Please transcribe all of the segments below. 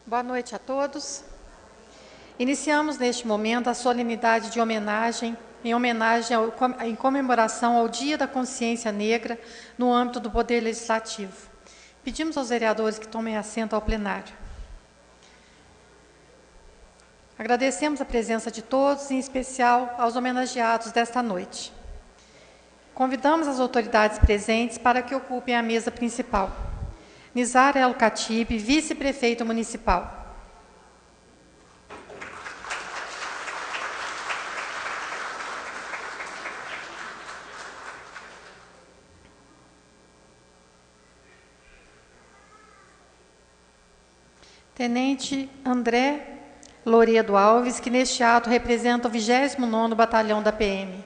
Boa noite a todos. Iniciamos neste momento a solenidade de homenagem, em comemoração ao Dia da Consciência Negra no âmbito do Poder Legislativo. Pedimos aos vereadores que tomem assento ao plenário. Agradecemos a presença de todos, em especial aos homenageados desta noite. Convidamos as autoridades presentes para que ocupem a mesa principal. Nizar El Khatib, vice-prefeito municipal. Tenente André Loredo Alves, que neste ato representa o 29º Batalhão da PM.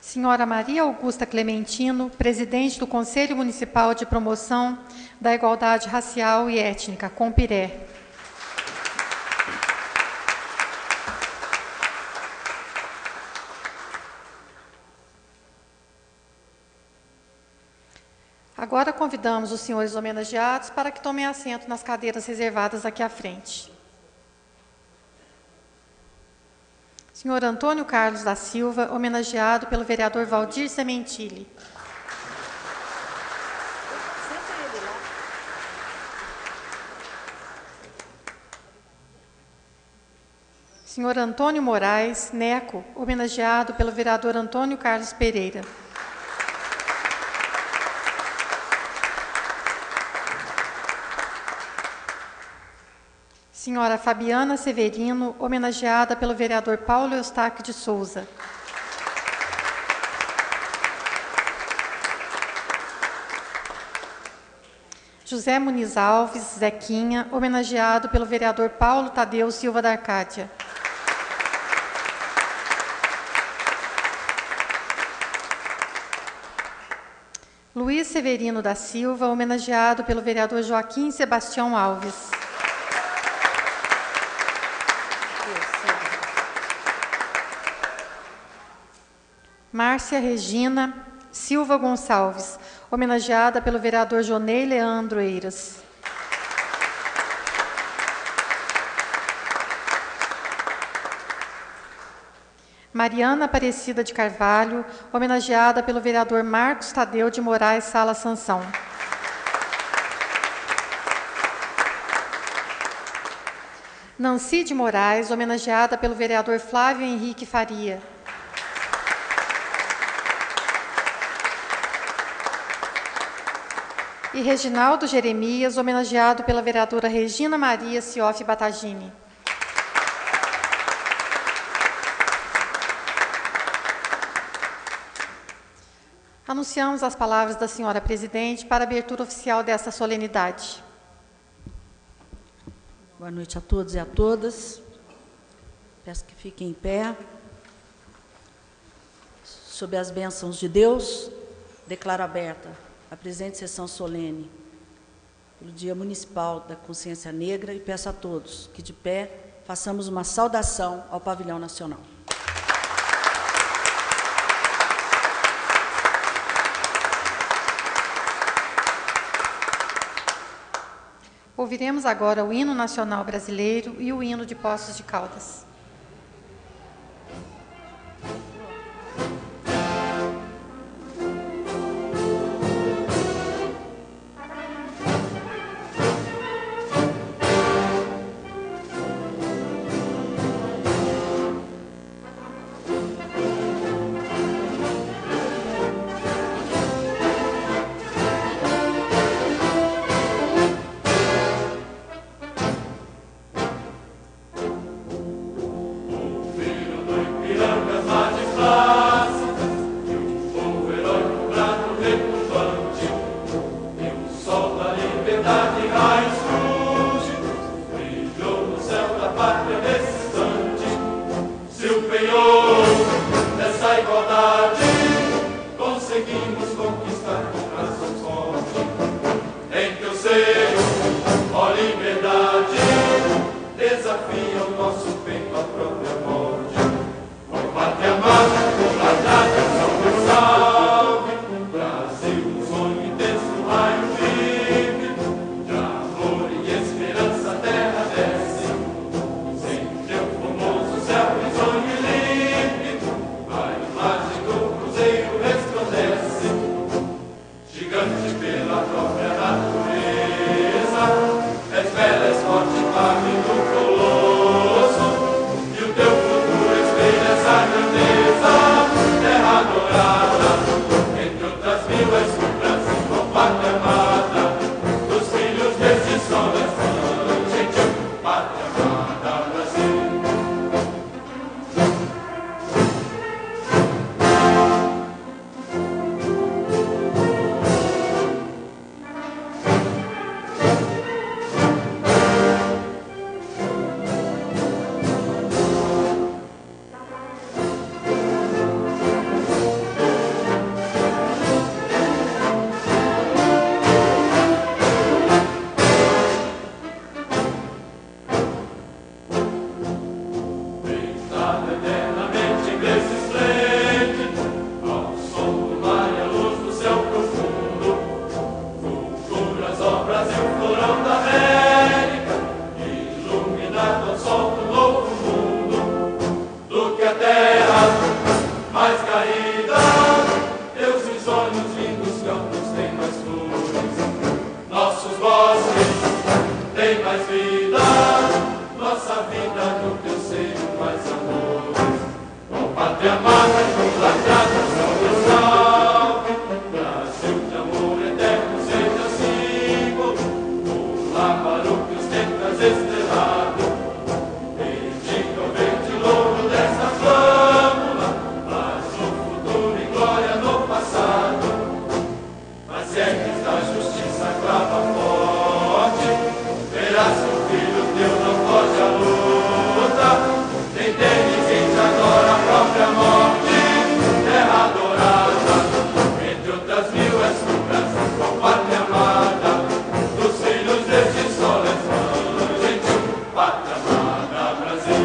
Senhora Maria Augusta Clementino, presidente do Conselho Municipal de Promoção da Igualdade Racial e Étnica, Compiré. Agora convidamos os senhores homenageados para que tomem assento nas cadeiras reservadas aqui à frente. Senhor Antônio Carlos da Silva, homenageado pelo vereador Valdir Sementilli. Senhor Antônio Moraes, Neco, homenageado pelo vereador Antônio Carlos Pereira. Senhora Fabiana Severino, homenageada pelo vereador Paulo Eustáquio de Souza. José Muniz Alves, Zequinha, homenageado pelo vereador Paulo Tadeu Silva da Arcádia. Luiz Severino da Silva, homenageado pelo vereador Joaquim Sebastião Alves. Márcia Regina Silva Gonçalves, homenageada pelo vereador Jonei Leandro Eiras. Mariana Aparecida de Carvalho, homenageada pelo vereador Marcos Tadeu de Moraes Sala Sansão. Nancy de Moraes, homenageada pelo vereador Flávio Henrique Faria. E Reginaldo Jeremias, homenageado pela vereadora Regina Maria Cioff Batagini. Anunciamos as palavras da senhora presidente para a abertura oficial desta solenidade. Boa noite a todos e a todas. Peço que fiquem em pé. Sob as bênçãos de Deus, declaro aberta a presente sessão solene pelo Dia Municipal da Consciência Negra e peço a todos que, de pé, façamos uma saudação ao Pavilhão Nacional. Ouviremos agora o hino nacional brasileiro e o hino de Poços de Caldas. desafia o nosso peito à própria morte. Ó pátria amada, compadrada, salve, salve, Brasil, um sonho intenso, um raio vívido, de amor e esperança a terra desce, sempre o formoso céu risonho e límpido, a imagem do cruzeiro resplandece, gigante pela própria natureza, és bela, és forte, pave do colosso, e o teu futuro espelha essa grandeza, terra adorada, entre outras mil és o Brasil, ó pátria amada, dos filhos deste sol, dessa gentil pátria amada, Brasil. Pensado eternamente inglês esplêndido, ao som do mar e à luz do céu profundo, fulguras, ó Brasil, florão da América, iluminado ao sol do novo mundo, do que a terra mais caída, teus risonhos lindos campos têm mais flores, nossos bosques têm mais vida, nossa vida no teu seio mais amores. Ó pátria amada, idolatrada, salve, salve, Brasil de amor eterno seja símbolo, pular para o que ostentas estrelado, dedica o verde louro dessa flâmula, mas no futuro e glória no passado, mas se é que da justiça clava forte, verás que o filho teu não foge à luta, nem teme quem te adora a própria morte, terra adorada, entre outras mil és tu, Brasil, ó pátria amada, dos filhos deste sol és gentil, pátria amada, Brasil.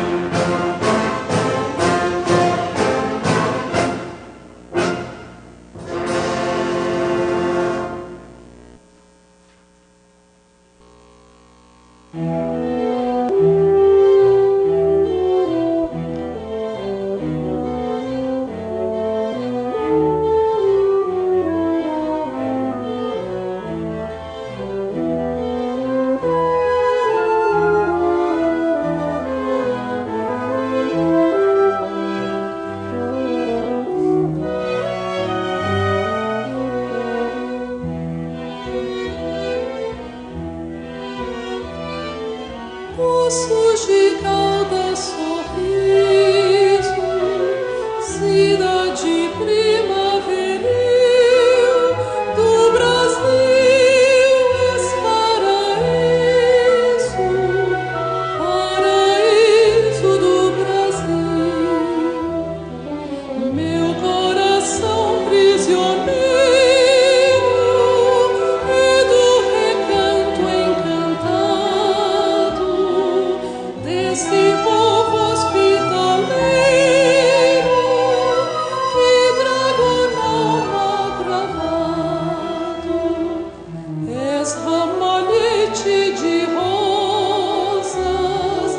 Poços de Caldas, sorriso, cidade primaveril do Brasil, és paraíso do Brasil. Meu coração prisioneiro é do recanto encantado desse povo hospitaleiro que trago na alma gravado. És ramalhete de rosas,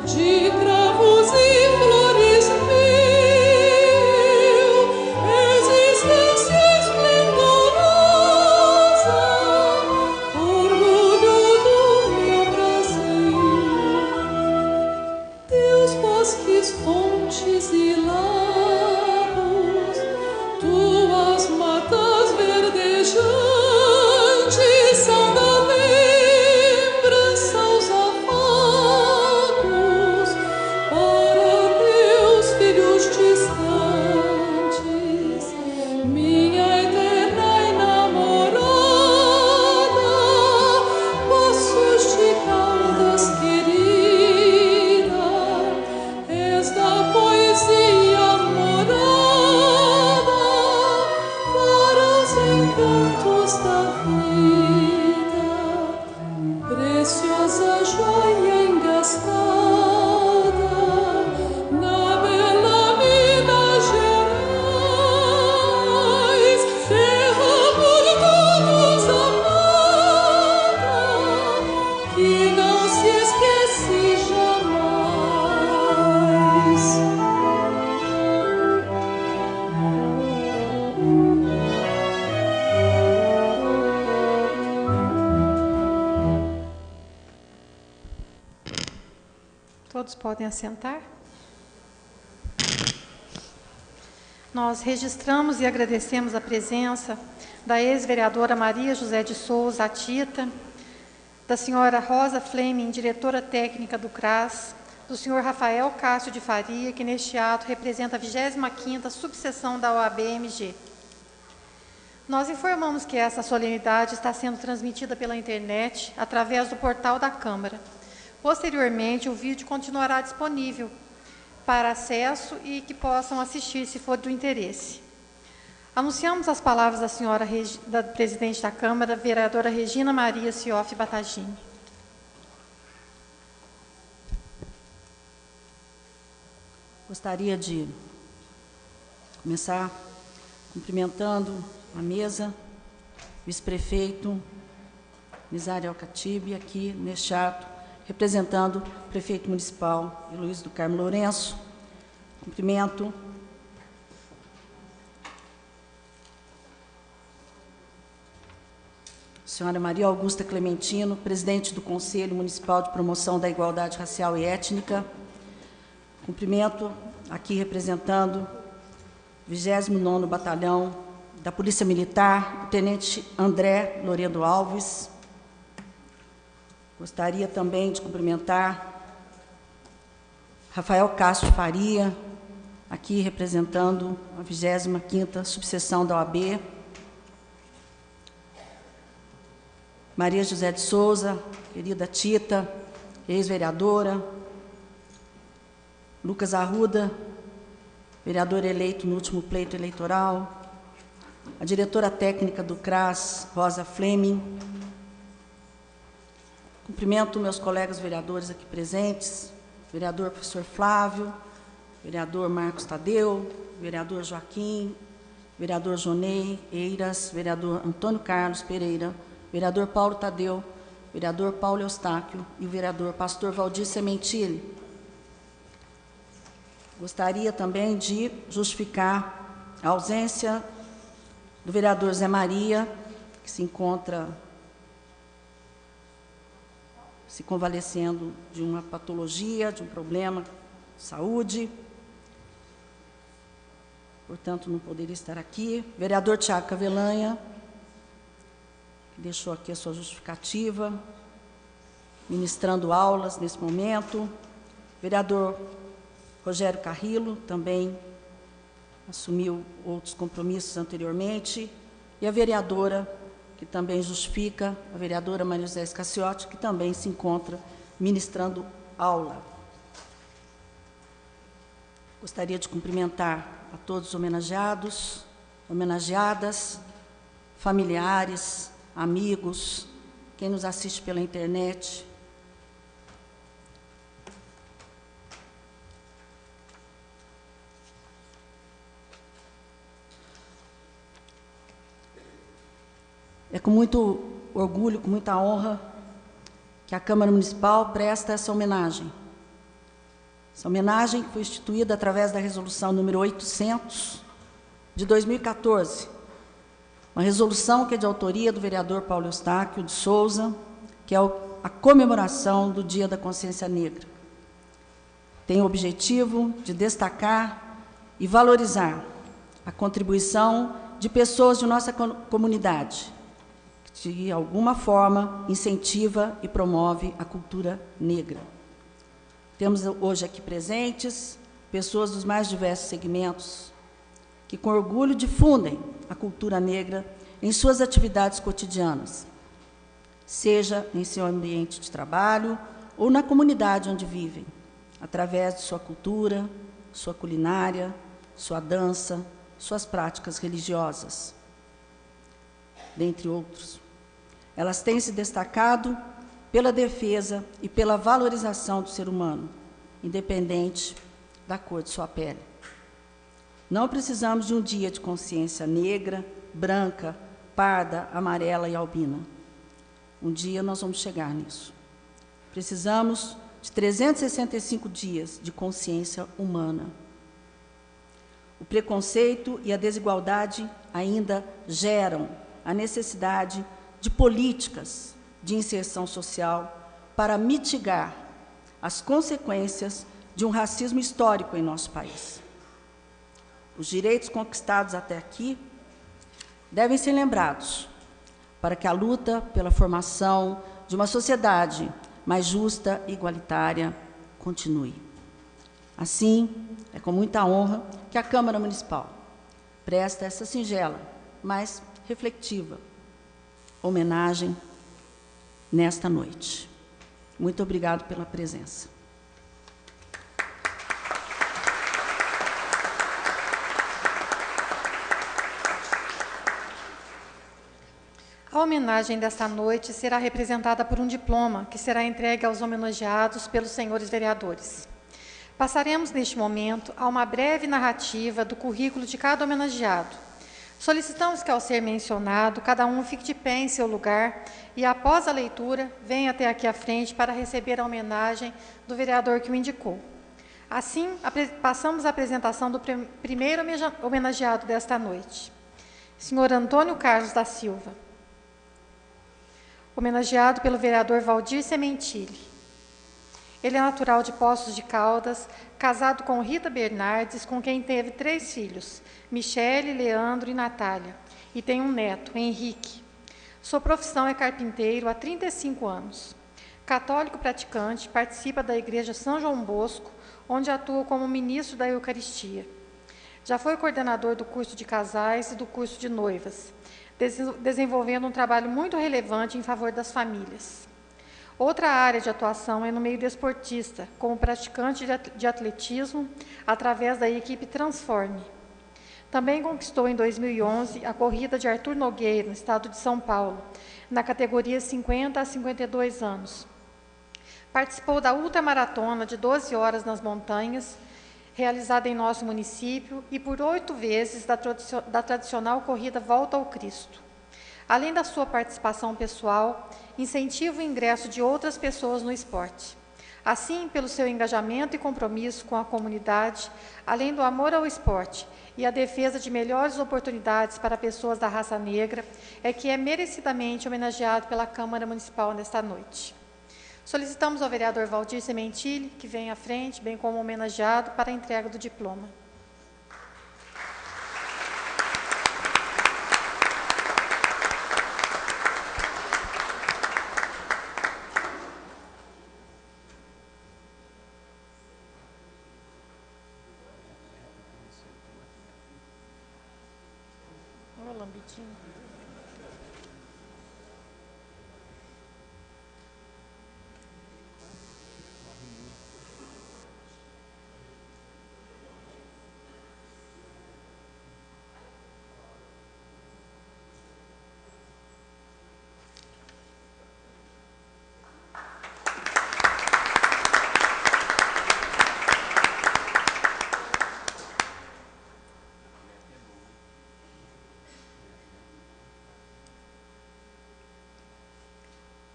de cravos e flores mil, existência esplendorosa, orgulho do meu Brasil. Teus bosques, fontes e lagos, tuas matas verdejantes são da lembrança aos afagos para teus filhos distantes, minha eterna enamorada, Poços de Caldas querida, és da poesia morada para os encantos da vida, preciosa joia engastada. Todos podem assentar. Nós registramos e agradecemos a presença da ex-vereadora Maria José de Souza, a Tita, da senhora Rosa Fleming, diretora técnica do CRAS, do senhor Rafael Cássio de Faria, que neste ato representa a 25ª subseção da OAB-MG. Nós informamos que essa solenidade está sendo transmitida pela internet através do portal da Câmara. Posteriormente, o vídeo continuará disponível para acesso e que possam assistir, se for do interesse. Anunciamos as palavras da senhora da presidente da Câmara, vereadora Regina Maria Cioff Batagini. Gostaria de começar cumprimentando a mesa, vice-prefeito Nizar Alcatibe, aqui neste ato, representando o prefeito municipal Luiz do Carmo Lourenço. Cumprimento a senhora Maria Augusta Clementino, presidente do Conselho Municipal de Promoção da Igualdade Racial e Étnica. Cumprimento, aqui representando o 29º Batalhão da Polícia Militar, o tenente André Loredo Alves. Gostaria também de cumprimentar Rafael Cássio de Faria, aqui representando a 25ª subseção da OAB. Maria José de Souza, querida Tita, ex-vereadora. Lucas Arruda, vereador eleito no último pleito eleitoral. A diretora técnica do CRAS, Rosa Fleming. Cumprimento meus colegas vereadores aqui presentes, vereador professor Flávio, vereador Marcos Tadeu, vereador Joaquim, vereador Jonei Eiras, vereador Antônio Carlos Pereira, vereador Paulo Tadeu, vereador Paulo Eustáquio e o vereador pastor Valdir Sementili. Gostaria também de justificar a ausência do vereador Zé Maria, que se encontra se convalescendo de uma patologia, de um problema de saúde. Portanto, não poderia estar aqui. Vereador Tiago Cavelanha, que deixou aqui a sua justificativa, ministrando aulas nesse momento. Vereador Rogério Carrillo, também assumiu outros compromissos anteriormente. E a vereadora, que também justifica, a vereadora Maria José Scacciotti, que também se encontra ministrando aula. Gostaria de cumprimentar a todos os homenageados, homenageadas, familiares, amigos, quem nos assiste pela internet. É com muito orgulho, com muita honra, que a Câmara Municipal presta essa homenagem. Essa homenagem foi instituída através da resolução número 800, de 2014. Uma resolução que é de autoria do vereador Paulo Eustáquio de Souza, que é a comemoração do Dia da Consciência Negra. Tem o objetivo de destacar e valorizar a contribuição de pessoas de nossa comunidade, de alguma forma incentiva e promove a cultura negra. Temos hoje aqui presentes pessoas dos mais diversos segmentos que com orgulho difundem a cultura negra em suas atividades cotidianas, seja em seu ambiente de trabalho ou na comunidade onde vivem, através de sua cultura, sua culinária, sua dança, suas práticas religiosas, dentre outros. Elas têm se destacado pela defesa e pela valorização do ser humano, independente da cor de sua pele. Não precisamos de um dia de consciência negra, branca, parda, amarela e albina. Um dia nós vamos chegar nisso. Precisamos de 365 dias de consciência humana. O preconceito e a desigualdade ainda geram a necessidade de políticas de inserção social para mitigar as consequências de um racismo histórico em nosso país. Os direitos conquistados até aqui devem ser lembrados para que a luta pela formação de uma sociedade mais justa e igualitária continue. Assim, é com muita honra que a Câmara Municipal presta essa singela, mas reflexiva homenagem nesta noite. Muito obrigado pela presença. A homenagem desta noite será representada por um diploma que será entregue aos homenageados pelos senhores vereadores. Passaremos, neste momento, a uma breve narrativa do currículo de cada homenageado. Solicitamos que, ao ser mencionado, cada um fique de pé em seu lugar e, após a leitura, venha até aqui à frente para receber a homenagem do vereador que o indicou. Assim, passamos à apresentação do primeiro homenageado desta noite, senhor Antônio Carlos da Silva, homenageado pelo vereador Valdir Sementilli. Ele é natural de Poços de Caldas, casado com Rita Bernardes, com quem teve 3 filhos, Michele, Leandro e Natália, e tem um neto, Henrique. Sua profissão é carpinteiro há 35 anos. Católico praticante, participa da Igreja São João Bosco, onde atua como ministro da Eucaristia. Já foi coordenador do curso de casais e do curso de noivas, desenvolvendo um trabalho muito relevante em favor das famílias. Outra área de atuação é no meio desportista, como praticante de atletismo, através da equipe Transforme. Também conquistou em 2011 a corrida de Arthur Nogueira, no estado de São Paulo, na categoria 50 a 52 anos. Participou da ultramaratona de 12 horas nas montanhas, realizada em nosso município, e por 8 vezes da tradicional corrida Volta ao Cristo. Além da sua participação pessoal, incentiva o ingresso de outras pessoas no esporte. Assim, pelo seu engajamento e compromisso com a comunidade, além do amor ao esporte e a defesa de melhores oportunidades para pessoas da raça negra, é que é merecidamente homenageado pela Câmara Municipal nesta noite. Solicitamos ao vereador Valdir Sementilli que venha à frente, bem como homenageado, para a entrega do diploma. Ô, lambidinho.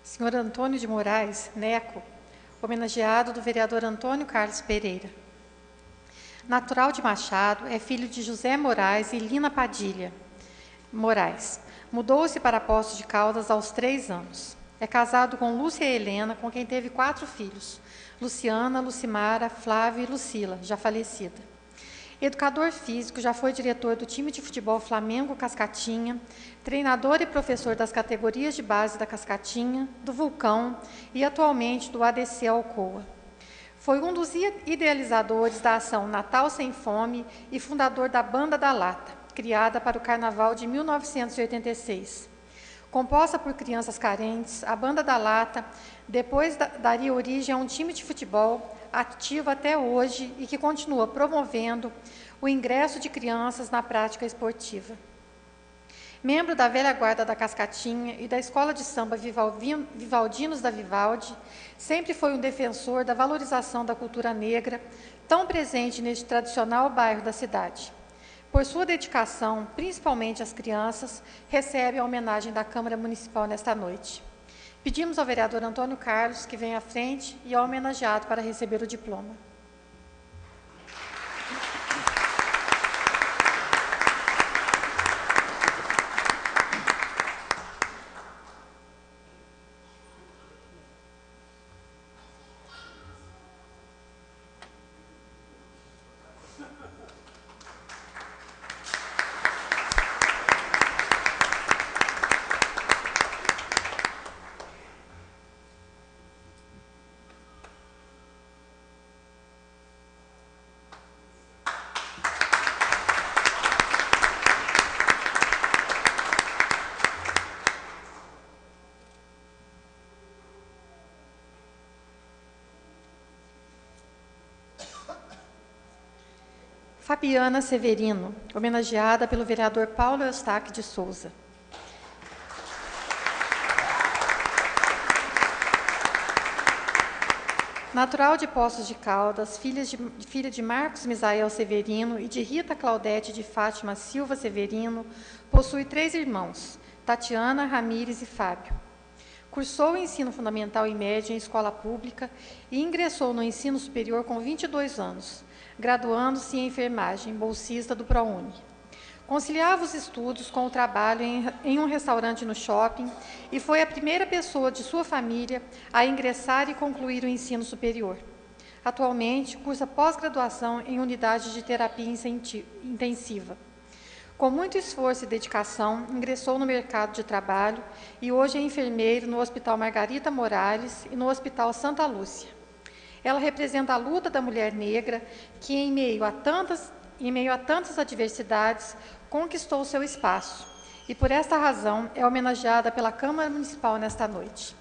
Senhor Antônio de Moraes, Neco, homenageado do vereador Antônio Carlos Pereira. Natural de Machado, é filho de José Moraes e Lina Padilha Moraes. Mudou-se para Poços de Caldas aos 3 anos. É casado com Lúcia Helena, com quem teve 4 filhos, Luciana, Lucimara, Flávia e Lucila, já falecida. Educador físico, já foi diretor do time de futebol Flamengo Cascatinha, treinador e professor das categorias de base da Cascatinha, do Vulcão e atualmente do ADC Alcoa. Foi um dos idealizadores da ação Natal Sem Fome e fundador da Banda da Lata, criada para o Carnaval de 1986. Composta por crianças carentes, a Banda da Lata depois daria origem a um time de futebol ativo até hoje e que continua promovendo o ingresso de crianças na prática esportiva. Membro da velha guarda da Cascatinha e da Escola de Samba Vivaldinos da Vivaldi, sempre foi um defensor da valorização da cultura negra, tão presente neste tradicional bairro da cidade. Por sua dedicação, principalmente às crianças, recebe a homenagem da Câmara Municipal nesta noite. Pedimos ao vereador Antônio Carlos que venha à frente e ao homenageado para receber o diploma. Fabiana Severino, homenageada pelo vereador Paulo Eustáquio de Souza. Natural de Poços de Caldas, filha de Marcos Misael Severino e de Rita Claudete de Fátima Silva Severino, possui 3 irmãos, Tatiana, Ramires e Fábio. Cursou o ensino fundamental e médio em escola pública e ingressou no ensino superior com 22 anos, graduando-se em enfermagem, bolsista do ProUni. Conciliava os estudos com o trabalho em um restaurante no shopping e foi a primeira pessoa de sua família a ingressar e concluir o ensino superior. Atualmente, cursa pós-graduação em unidade de terapia intensiva. Com muito esforço e dedicação, ingressou no mercado de trabalho e hoje é enfermeiro no Hospital Margarita Morales e no Hospital Santa Lúcia. Ela representa a luta da mulher negra que, em meio a tantas adversidades, conquistou seu espaço e, por esta razão, é homenageada pela Câmara Municipal nesta noite.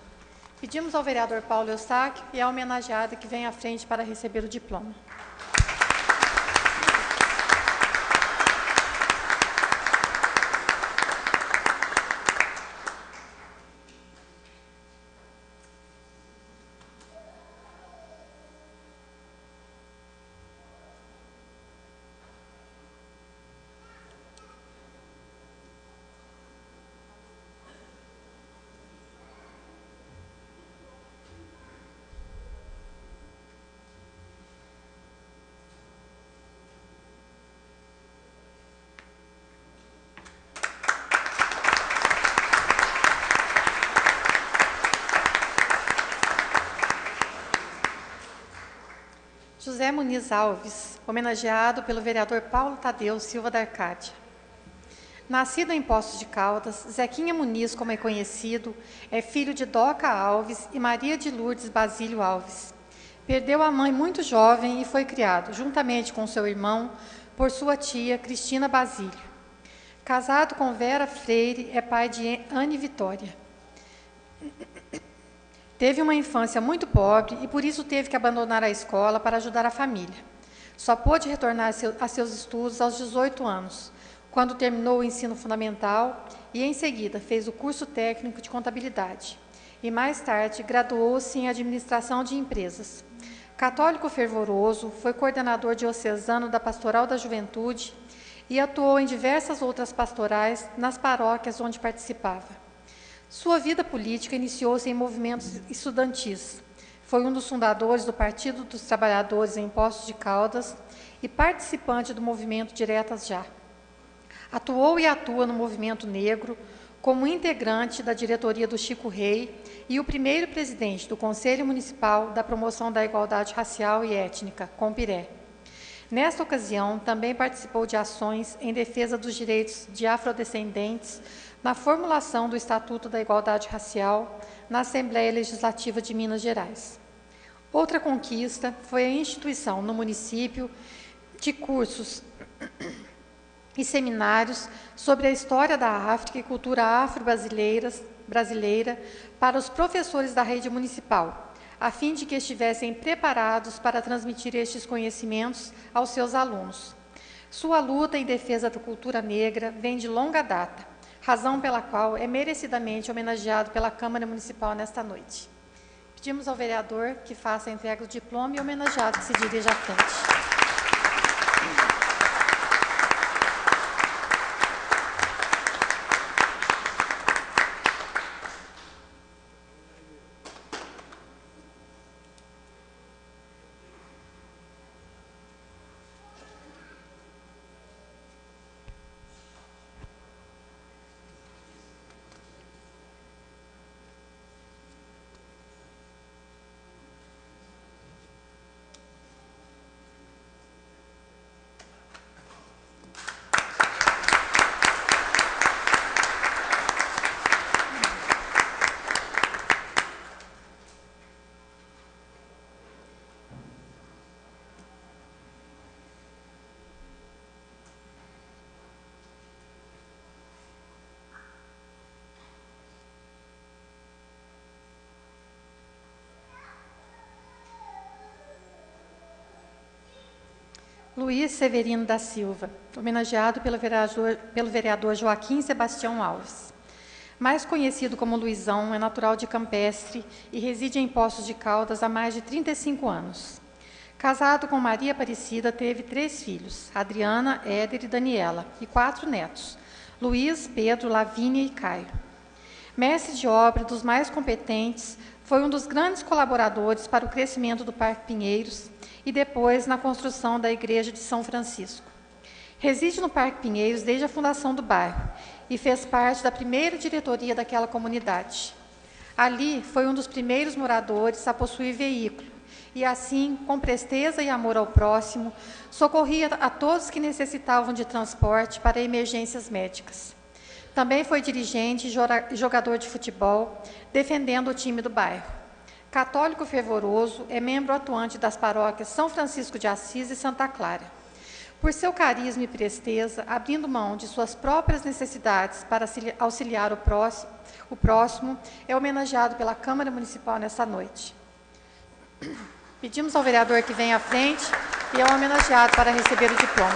Pedimos ao vereador Paulo Eustáquio e à homenageada que venha à frente para receber o diploma. José Muniz Alves, homenageado pelo vereador Paulo Tadeu Silva da Arcádia. Nascido em Poços de Caldas, Zequinha Muniz, como é conhecido, é filho de Doca Alves e Maria de Lourdes Basílio Alves. Perdeu a mãe muito jovem e foi criado, juntamente com seu irmão, por sua tia Cristina Basílio. Casado com Vera Freire, é pai de Anne Vitória. Teve uma infância muito pobre e, por isso, teve que abandonar a escola para ajudar a família. Só pôde retornar a seus estudos aos 18 anos, quando terminou o ensino fundamental e, em seguida, fez o curso técnico de contabilidade. E, mais tarde, graduou-se em administração de empresas. Católico fervoroso, foi coordenador diocesano da Pastoral da Juventude e atuou em diversas outras pastorais nas paróquias onde participava. Sua vida política iniciou-se em movimentos estudantis. Foi um dos fundadores do Partido dos Trabalhadores em Poços de Caldas e participante do movimento Diretas Já. Atuou e atua no movimento negro como integrante da diretoria do Chico Rei e o primeiro presidente do Conselho Municipal da Promoção da Igualdade Racial e Étnica, Compiré. Nesta ocasião, também participou de ações em defesa dos direitos de afrodescendentes na formulação do Estatuto da Igualdade Racial na Assembleia Legislativa de Minas Gerais. Outra conquista foi a instituição no município de cursos e seminários sobre a história da África e cultura afro-brasileira para os professores da rede municipal, a fim de que estivessem preparados para transmitir estes conhecimentos aos seus alunos. Sua luta em defesa da cultura negra vem de longa data, razão pela qual é merecidamente homenageado pela Câmara Municipal nesta noite. Pedimos ao vereador que faça a entrega do diploma e o homenageado que se dirija à frente. Luiz Severino da Silva, homenageado pelo vereador Joaquim Sebastião Alves. Mais conhecido como Luizão, é natural de Campestre e reside em Poços de Caldas há mais de 35 anos. Casado com Maria Aparecida, teve 3 filhos, Adriana, Éder e Daniela, e 4 netos, Luiz, Pedro, Lavínia e Caio. Mestre de obra dos mais competentes, foi um dos grandes colaboradores para o crescimento do Parque Pinheiros e depois na construção da Igreja de São Francisco. Reside no Parque Pinheiros desde a fundação do bairro e fez parte da primeira diretoria daquela comunidade. Ali foi um dos primeiros moradores a possuir veículo e, assim, com presteza e amor ao próximo, socorria a todos que necessitavam de transporte para emergências médicas. Também foi dirigente e jogador de futebol, defendendo o time do bairro. Católico fervoroso, é membro atuante das paróquias São Francisco de Assis e Santa Clara. Por seu carisma e presteza, abrindo mão de suas próprias necessidades para auxiliar o próximo, é homenageado pela Câmara Municipal nesta noite. Pedimos ao vereador que venha à frente e é homenageado para receber o diploma.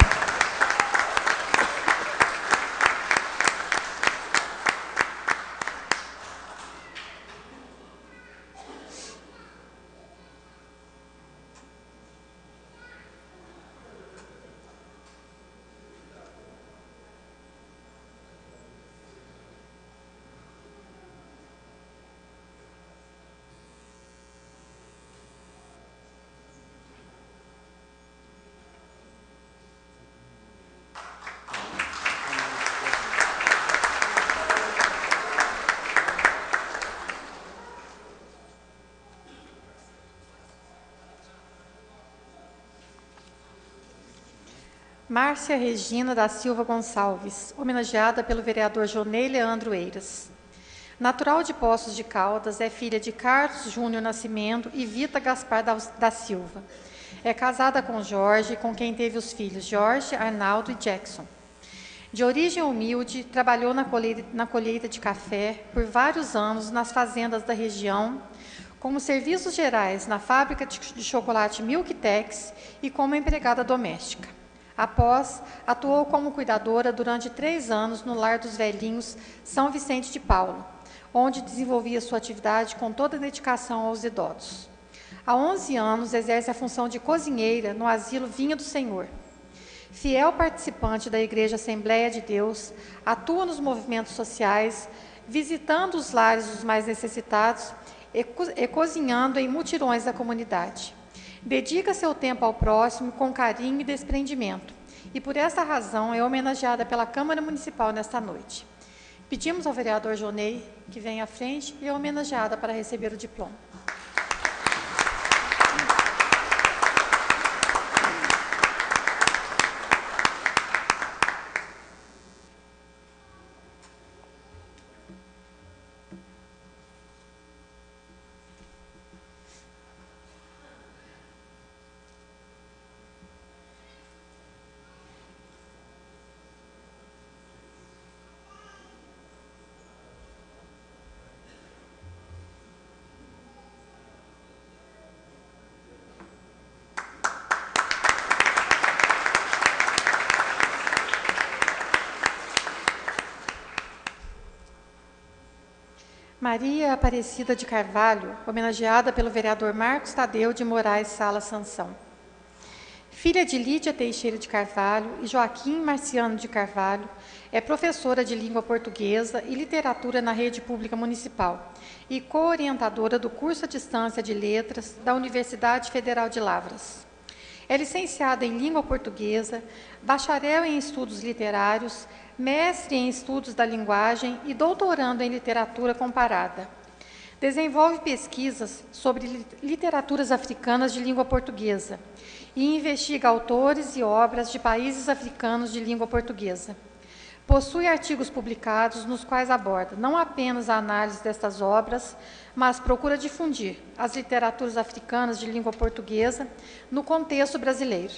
Márcia Regina da Silva Gonçalves, homenageada pelo vereador Jonei Leandro Eiras. Natural de Poços de Caldas, é filha de Carlos Júnior Nascimento e Vita Gaspar da Silva. É casada com Jorge, com quem teve os filhos Jorge, Arnaldo e Jackson. De origem humilde, trabalhou na colheita de café por vários anos nas fazendas da região, como serviços gerais na fábrica de chocolate Milktex e como empregada doméstica. Após, atuou como cuidadora durante 3 anos no Lar dos Velhinhos São Vicente de Paulo, onde desenvolvia sua atividade com toda a dedicação aos idosos. Há 11 anos, exerce a função de cozinheira no Asilo Vinha do Senhor. Fiel participante da Igreja Assembleia de Deus, atua nos movimentos sociais, visitando os lares dos mais necessitados e cozinhando em mutirões da comunidade. Dedica seu tempo ao próximo com carinho e desprendimento, e por essa razão é homenageada pela Câmara Municipal nesta noite. Pedimos ao vereador Jonei que venha à frente e é homenageada para receber o diploma. Maria Aparecida de Carvalho, homenageada pelo vereador Marcos Tadeu de Moraes Sala Sansão. Filha de Lídia Teixeira de Carvalho e Joaquim Marciano de Carvalho, é professora de língua portuguesa e literatura na rede pública municipal e co-orientadora do curso à distância de letras da Universidade Federal de Lavras. É licenciada em língua portuguesa, bacharel em estudos literários, mestre em estudos da linguagem e doutorando em literatura comparada. Desenvolve pesquisas sobre literaturas africanas de língua portuguesa e investiga autores e obras de países africanos de língua portuguesa. Possui artigos publicados nos quais aborda não apenas a análise destas obras, mas procura difundir as literaturas africanas de língua portuguesa no contexto brasileiro.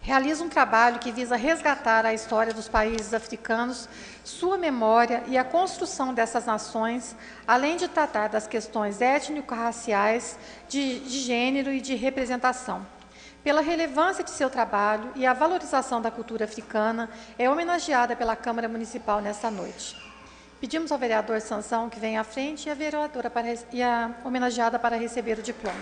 Realiza um trabalho que visa resgatar a história dos países africanos, sua memória e a construção dessas nações, além de tratar das questões étnico-raciais, de gênero e de representação. Pela relevância de seu trabalho e a valorização da cultura africana, é homenageada pela Câmara Municipal nesta noite. Pedimos ao vereador Sansão que venha à frente e a homenageada para receber o diploma.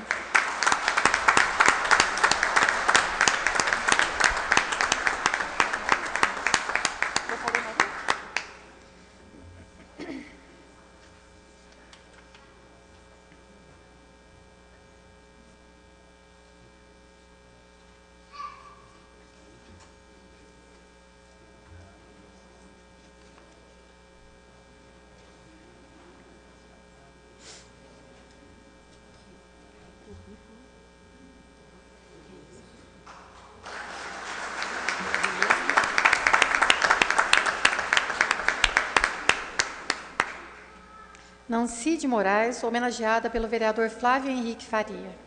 Nancy de Moraes, homenageada pelo vereador Flávio Henrique Faria.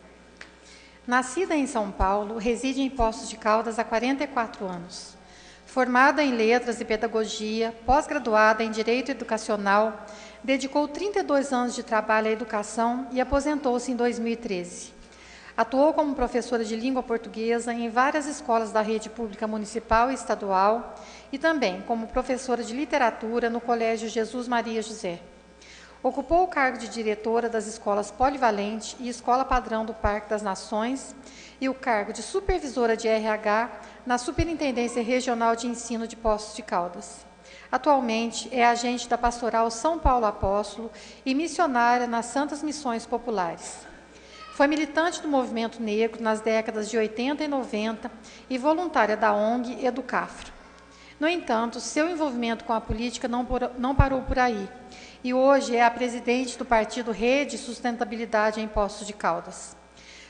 Nascida em São Paulo, reside em Poços de Caldas há 44 anos. Formada em Letras e Pedagogia, pós-graduada em Direito Educacional, dedicou 32 anos de trabalho à educação e aposentou-se em 2013. Atuou como professora de língua portuguesa em várias escolas da rede pública municipal e estadual e também como professora de literatura no Colégio Jesus Maria José. Ocupou o cargo de diretora das escolas Polivalente e Escola Padrão do Parque das Nações e o cargo de supervisora de RH na Superintendência Regional de Ensino de Poços de Caldas. Atualmente é agente da Pastoral São Paulo Apóstolo e missionária nas Santas Missões Populares. Foi militante do movimento negro nas décadas de 80 e 90 e voluntária da ONG Educafro. No entanto, seu envolvimento com a política não parou por aí, e hoje é a presidente do partido Rede Sustentabilidade em Poços de Caldas.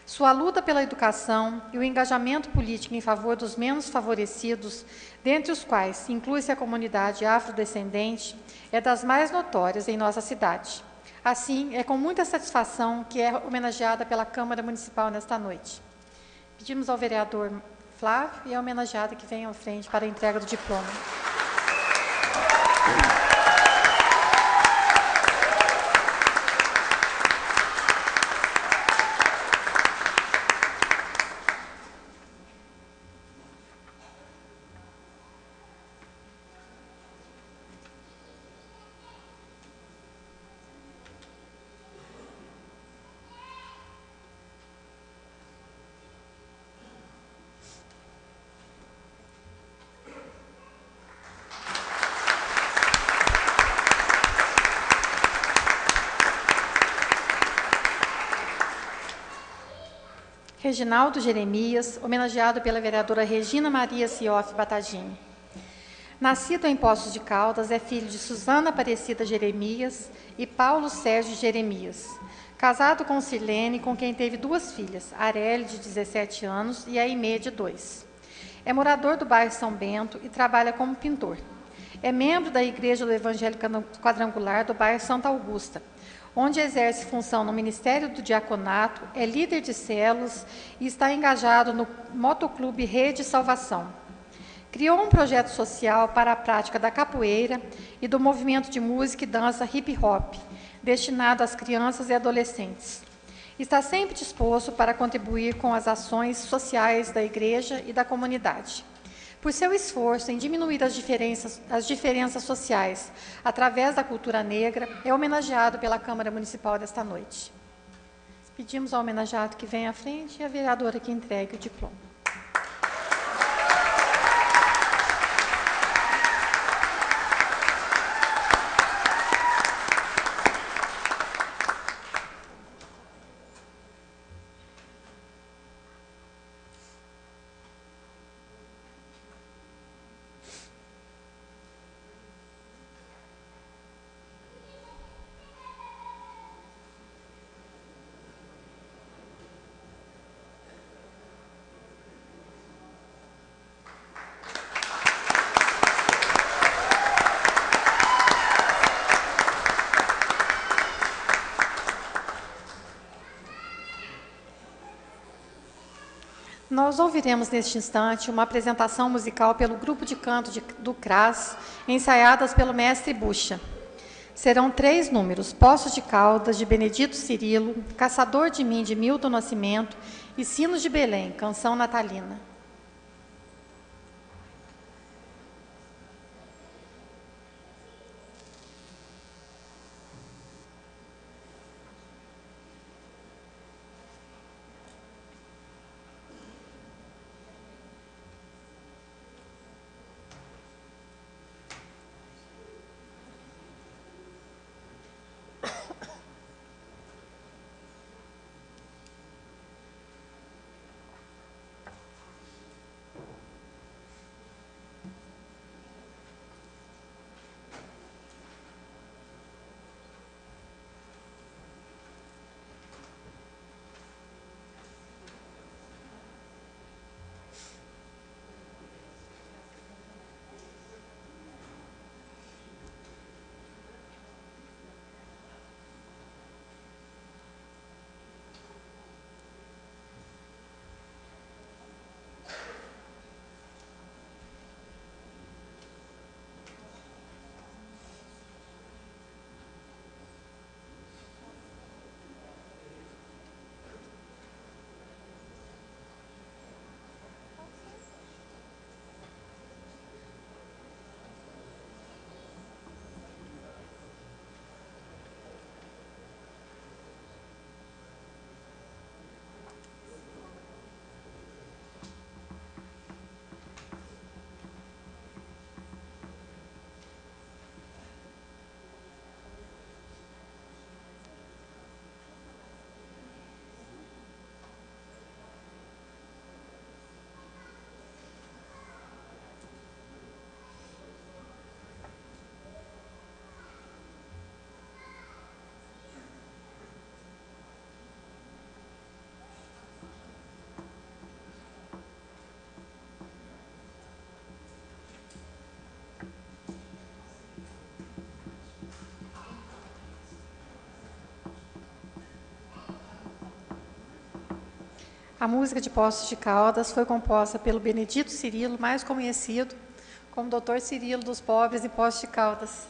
Sua luta pela educação e o engajamento político em favor dos menos favorecidos, dentre os quais inclui-se a comunidade afrodescendente, é das mais notórias em nossa cidade. Assim, é com muita satisfação que é homenageada pela Câmara Municipal nesta noite. Pedimos ao vereador Flávio e à homenageada que venham à frente para a entrega do diploma. Reginaldo Jeremias, homenageado pela vereadora Regina Maria Cioff Batagini. Nascido em Poços de Caldas, é filho de Suzana Aparecida Jeremias e Paulo Sérgio Jeremias. Casado com Sirlene, com quem teve duas filhas, Areli, de 17 anos, e Aimee, de 2. É morador do bairro São Bento e trabalha como pintor. É membro da Igreja do Evangelho Quadrangular do bairro Santa Augusta, onde exerce função no Ministério do Diaconato, é líder de células e está engajado no Motoclube Rede Salvação. Criou um projeto social para a prática da capoeira e do movimento de música e dança hip-hop, destinado às crianças e adolescentes. Está sempre disposto para contribuir com as ações sociais da igreja e da comunidade. Por seu esforço em diminuir as diferenças sociais através da cultura negra, é homenageado pela Câmara Municipal desta noite. Pedimos ao homenageado que venha à frente e a vereadora que entregue o diploma. Nós ouviremos neste instante uma apresentação musical pelo grupo de canto do CRAS, ensaiadas pelo mestre Bucha. Serão 3 números: Poços de Caldas, de Benedito Cirilo, Caçador de Mim, de Milton Nascimento, e Sinos de Belém, canção natalina. A música de Poços de Caldas foi composta pelo Benedito Cirilo, mais conhecido como Dr. Cirilo dos Pobres em Poços de Caldas.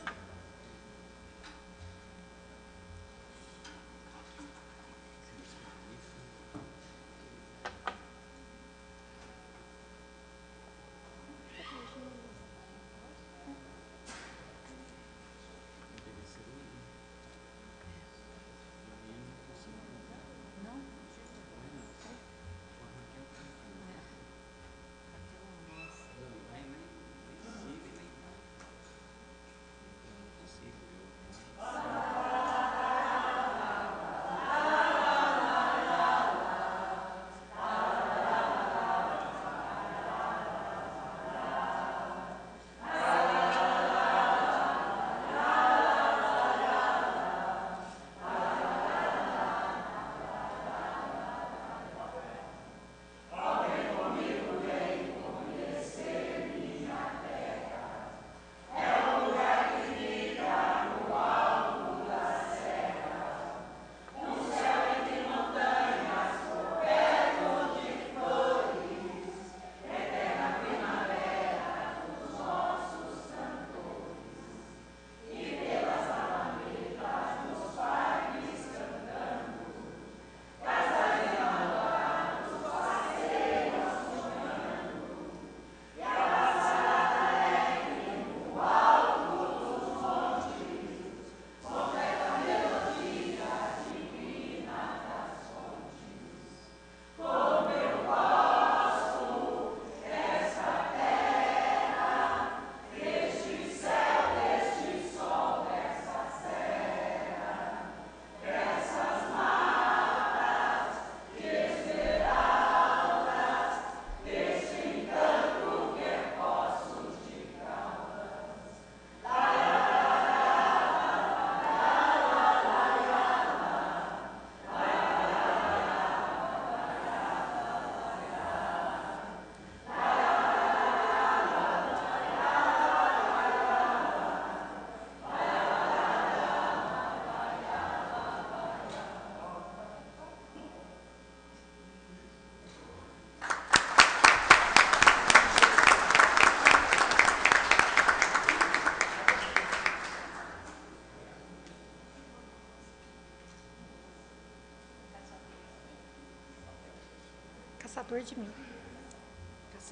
Caçador de mim.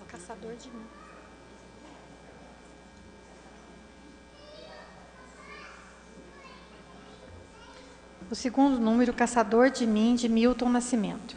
Caçador de mim. O segundo número, Caçador de mim, de Milton Nascimento.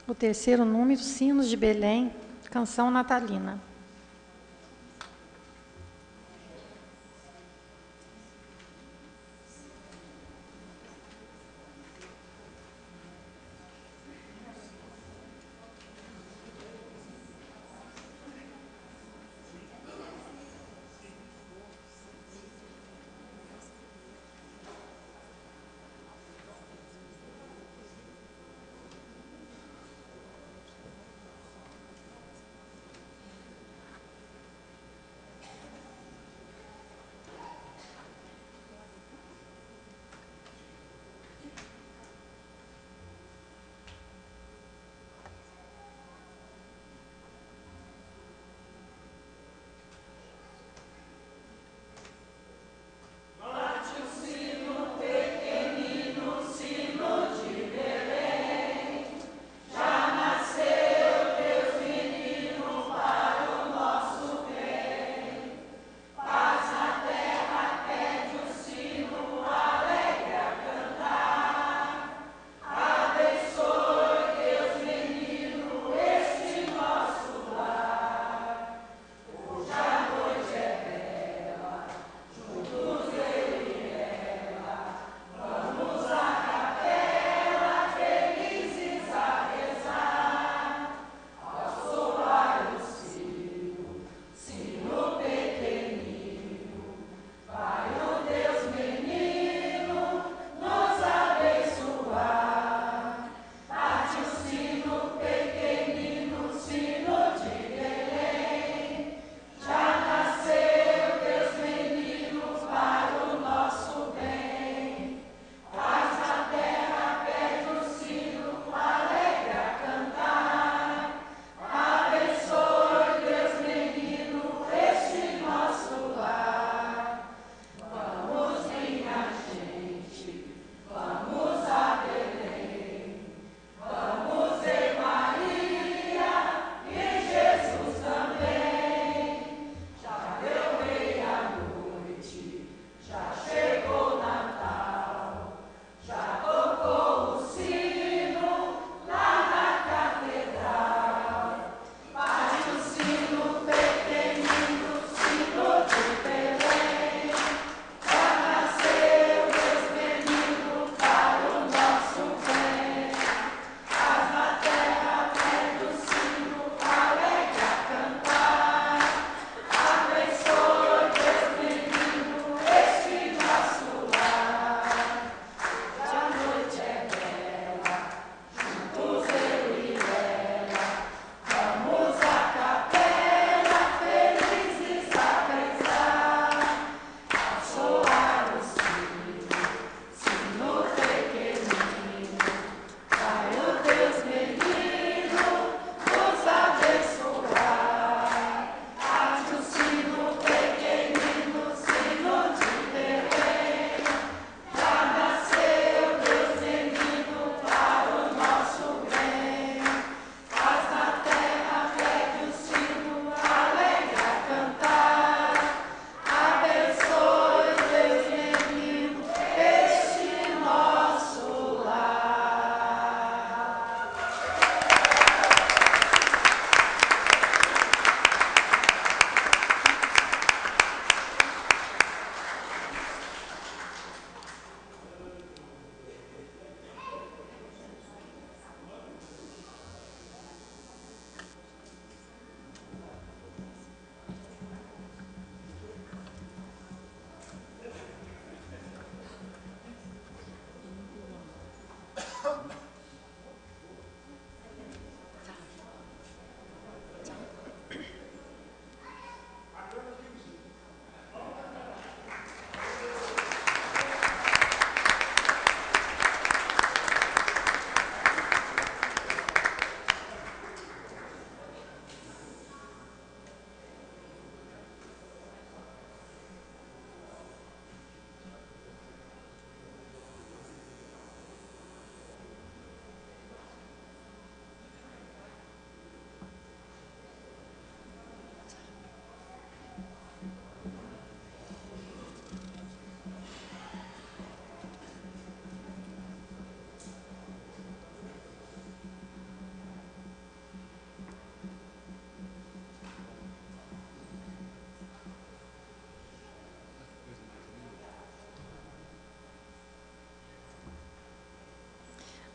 O terceiro número, Sinos de Belém, canção natalina.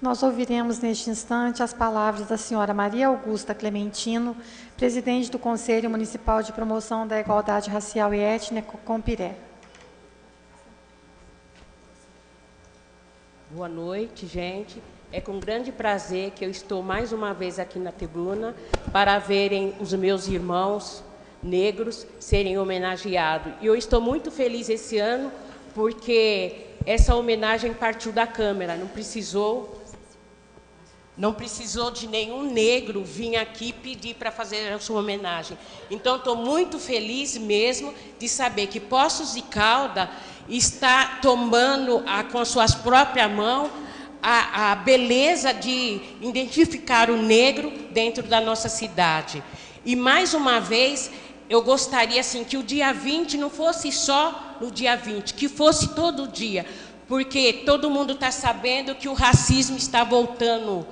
Nós ouviremos neste instante as palavras da senhora Maria Augusta Clementino, presidente do Conselho Municipal de Promoção da Igualdade Racial e Étnica, Compiré. Boa noite, gente. É com grande prazer que eu estou mais uma vez aqui na tribuna para verem os meus irmãos negros serem homenageados. E eu estou muito feliz esse ano porque essa homenagem partiu da Câmara, não precisou de nenhum negro vir aqui pedir para fazer a sua homenagem. Então, estou muito feliz mesmo de saber que Poços de Caldas está tomando com as suas próprias mãos a beleza de identificar o negro dentro da nossa cidade. E, mais uma vez, eu gostaria assim, que o dia 20 não fosse só no dia 20, que fosse todo dia, porque todo mundo está sabendo que o racismo está voltando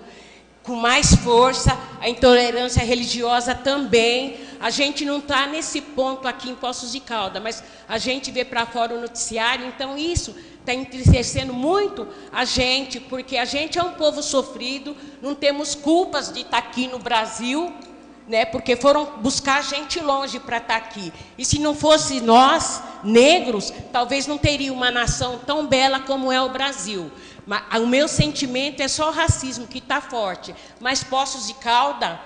com mais força, a intolerância religiosa também. A gente não está nesse ponto aqui em Poços de Caldas, mas a gente vê para fora o noticiário, então isso está entristecendo muito a gente, porque a gente é um povo sofrido, não temos culpas de estar aqui no Brasil, né, porque foram buscar gente longe para estar aqui. E se não fosse nós, negros, talvez não teria uma nação tão bela como é o Brasil. Mas o meu sentimento é só o racismo que está forte, mas Poços de Caldas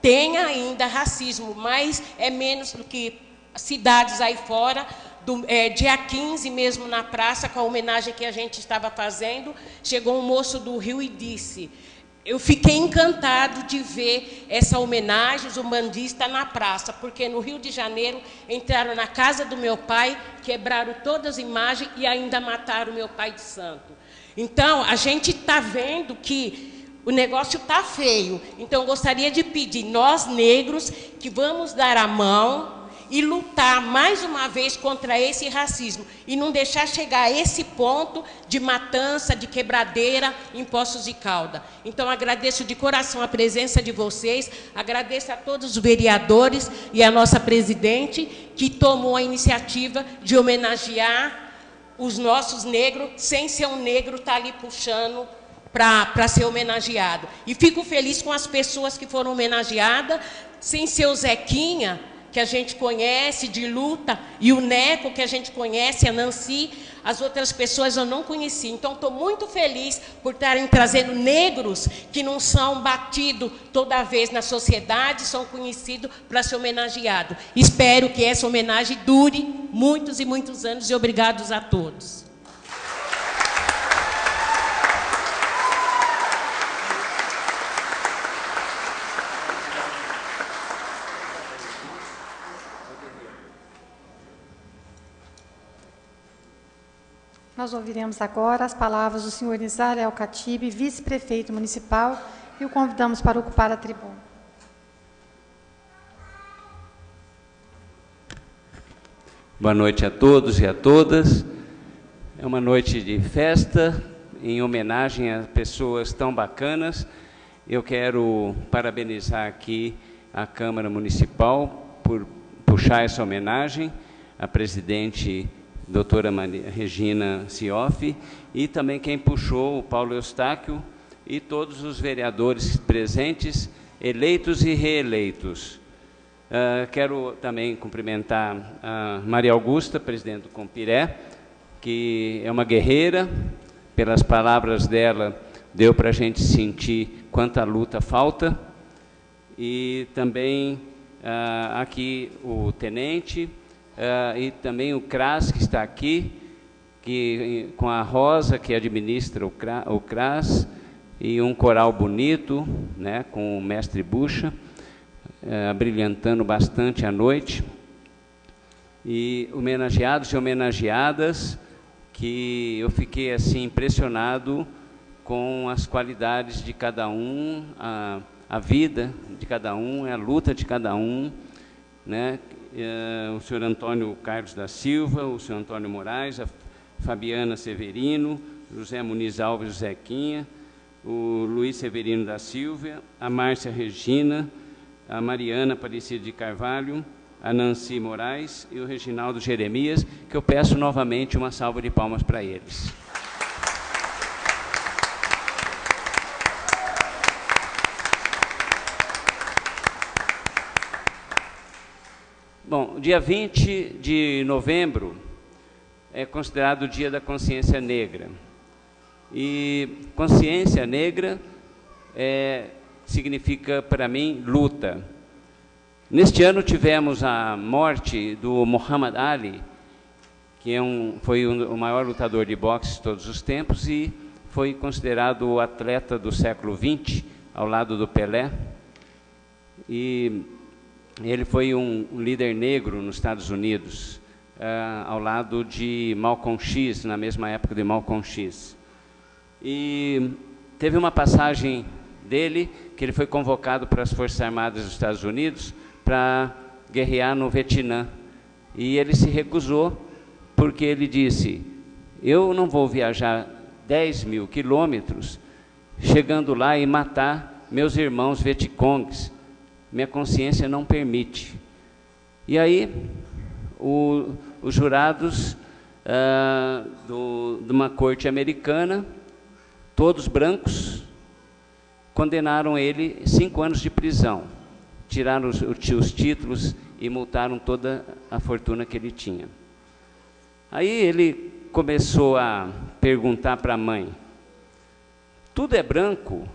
tem ainda racismo, mas é menos do que cidades aí fora. Dia 15 mesmo na praça, com a homenagem que a gente estava fazendo, chegou um moço do Rio e disse: eu fiquei encantado de ver essa homenagem, os umbandistas na praça, porque no Rio de Janeiro entraram na casa do meu pai, quebraram todas as imagens e ainda mataram o meu pai de santo. Então, a gente está vendo que o negócio está feio. Então, eu gostaria de pedir, nós negros, que vamos dar a mão e lutar mais uma vez contra esse racismo e não deixar chegar a esse ponto de matança, de quebradeira em Poços de Caldas. Então, agradeço de coração a presença de vocês, agradeço a todos os vereadores e a nossa presidente, que tomou a iniciativa de homenagear os nossos negros, sem ser um negro estar ali puxando para ser homenageado. E fico feliz com as pessoas que foram homenageadas, sem ser o Zequinha, que a gente conhece de luta, e o Neco, que a gente conhece, a Nancy, as outras pessoas eu não conheci. Então, estou muito feliz por estarem trazendo negros que não são batidos toda vez na sociedade, são conhecidos para ser homenageados. Espero que essa homenagem dure muitos e muitos anos, e obrigados a todos. Nós ouviremos agora as palavras do senhor Israel Khatib, vice-prefeito municipal, e o convidamos para ocupar a tribuna. Boa noite a todos e a todas. É uma noite de festa, em homenagem a pessoas tão bacanas. Eu quero parabenizar aqui a Câmara Municipal por puxar essa homenagem, a presidente doutora Maria Regina Cioff, e também quem puxou, o Paulo Eustáquio, e todos os vereadores presentes, eleitos e reeleitos. Quero também cumprimentar a Maria Augusta, presidente do Compiré, que é uma guerreira. Pelas palavras dela, deu para a gente sentir quanta luta falta. E também aqui o tenente, e também o CRAS, que está aqui, com a Rosa, que administra o CRAS, e um coral bonito, né, com o mestre Bucha, brilhantando bastante a noite. E homenageados e homenageadas, que eu fiquei assim impressionado com as qualidades de cada um, a vida de cada um, a luta de cada um, né? O senhor Antônio Carlos da Silva, o senhor Antônio Moraes, a Fabiana Severino, José Muniz Alves Zequinha, o Luiz Severino da Silva, a Márcia Regina, a Mariana Aparecida de Carvalho, a Nancy Moraes e o Reginaldo Jeremias, que eu peço novamente uma salva de palmas para eles. Bom, dia 20 de novembro é considerado o Dia da Consciência Negra. E consciência negra significa, para mim, luta. Neste ano tivemos a morte do Muhammad Ali, que foi o maior lutador de boxe de todos os tempos e foi considerado o atleta do século XX, ao lado do Pelé. E ele foi um líder negro nos Estados Unidos, ao lado de Malcolm X, na mesma época de Malcolm X. E teve uma passagem dele, que ele foi convocado para as Forças Armadas dos Estados Unidos para guerrear no Vietnã. E ele se recusou, porque ele disse: eu não vou viajar 10.000 quilômetros, chegando lá e matar meus irmãos Vietcongs. Minha consciência não permite. E aí, os jurados de uma corte americana, todos brancos, condenaram ele a 5 anos de prisão. Tiraram os títulos e multaram toda a fortuna que ele tinha. Aí ele começou a perguntar para a mãe: tudo é branco?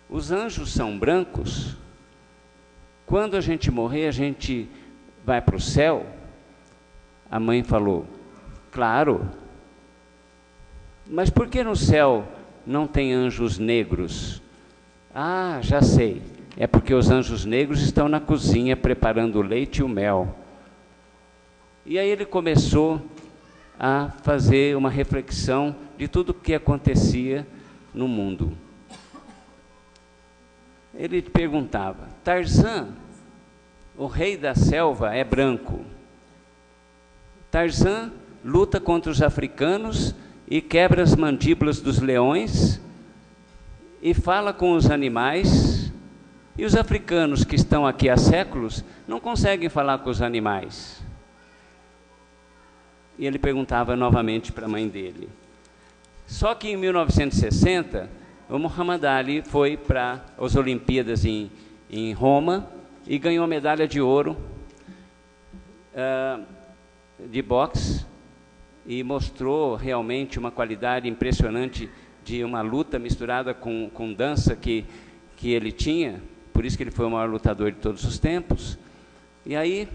Os anjos são brancos? Quando a gente morrer, a gente vai para o céu? A mãe falou: claro. Mas por que no céu não tem anjos negros? Ah, já sei. É porque os anjos negros estão na cozinha preparando o leite e o mel. E aí ele começou a fazer uma reflexão de tudo o que acontecia no mundo. Ele perguntava: Tarzan, o rei da selva, é branco. Tarzan luta contra os africanos e quebra as mandíbulas dos leões e fala com os animais. E os africanos que estão aqui há séculos não conseguem falar com os animais. E ele perguntava novamente para a mãe dele. Só que em 1960, o Muhammad Ali foi para as Olimpíadas em Roma e ganhou a medalha de ouro de boxe e mostrou realmente uma qualidade impressionante de uma luta misturada com dança que ele tinha. Por isso que ele foi o maior lutador de todos os tempos. E aí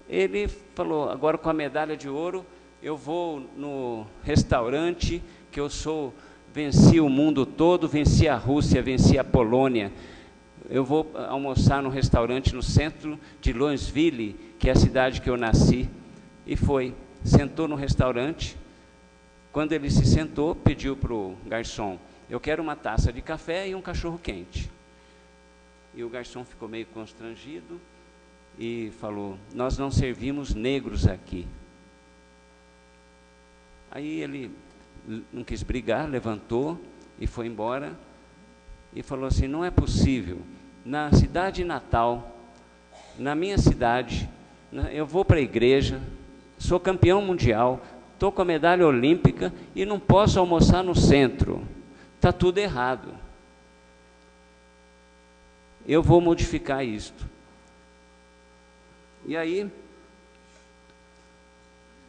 ele falou: agora com a medalha de ouro eu vou no restaurante que venci o mundo todo, venci a Rússia, venci a Polônia. Eu vou almoçar no restaurante no centro de Louisville, que é a cidade que eu nasci. E foi, sentou no restaurante. Quando ele se sentou, pediu para o garçom: eu quero uma taça de café e um cachorro quente. E o garçom ficou meio constrangido e falou: nós não servimos negros aqui. Aí ele não quis brigar, levantou e foi embora e falou assim: não é possível, na cidade natal, na minha cidade, eu vou para a igreja, sou campeão mundial, estou com a medalha olímpica e não posso almoçar no centro, está tudo errado. Eu vou modificar isto. E aí,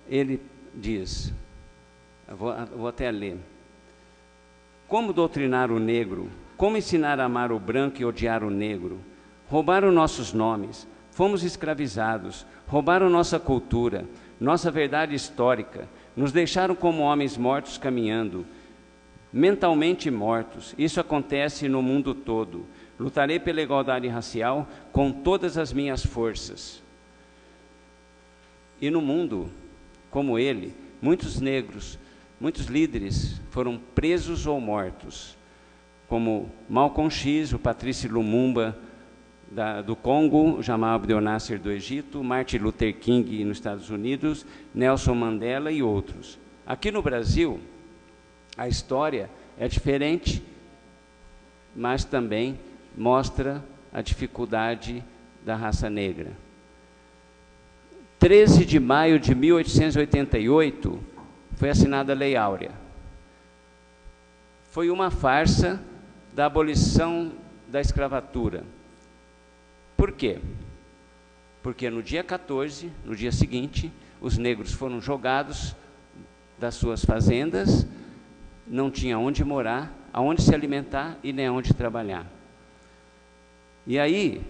ele diz, vou até ler: como doutrinar o negro? Como ensinar a amar o branco e odiar o negro? Roubaram nossos nomes, fomos escravizados, roubaram nossa cultura, nossa verdade histórica, nos deixaram como homens mortos caminhando, mentalmente mortos. Isso acontece no mundo todo. Lutarei pela igualdade racial com todas as minhas forças. E no mundo, como ele, muitos negros, muitos líderes foram presos ou mortos, como Malcolm X, o Patrice Lumumba do Congo, Jamal Abdel Nasser do Egito, Martin Luther King nos Estados Unidos, Nelson Mandela e outros. Aqui no Brasil, a história é diferente, mas também mostra a dificuldade da raça negra. 13 de maio de 1888 foi assinada a Lei Áurea. Foi uma farsa da abolição da escravatura. Por quê? porque no dia 14, no dia seguinte, os negros foram jogados das suas fazendas, não tinha onde morar, aonde se alimentar e nem onde trabalhar. E aí,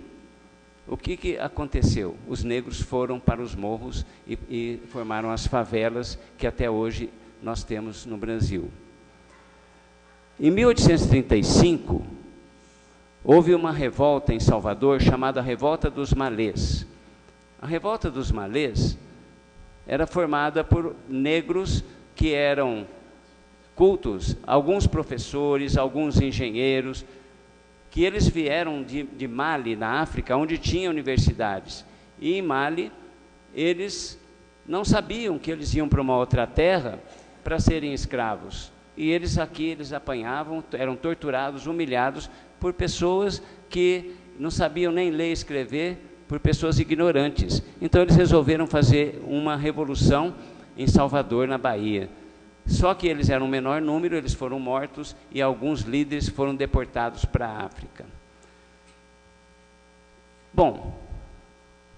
o que aconteceu? Os negros foram para os morros e formaram as favelas que até hoje nós temos no Brasil. Em 1835, houve uma revolta em Salvador chamada Revolta dos Malês. A Revolta dos Malês era formada por negros que eram cultos, alguns professores, alguns engenheiros, que eles vieram de Mali, na África, onde tinha universidades. E em Mali, eles não sabiam que eles iam para uma outra terra para serem escravos. E eles aqui, eles apanhavam, eram torturados, humilhados por pessoas que não sabiam nem ler e escrever, por pessoas ignorantes. Então eles resolveram fazer uma revolução em Salvador, na Bahia. Só que eles eram um menor número, eles foram mortos e alguns líderes foram deportados para a África. Bom,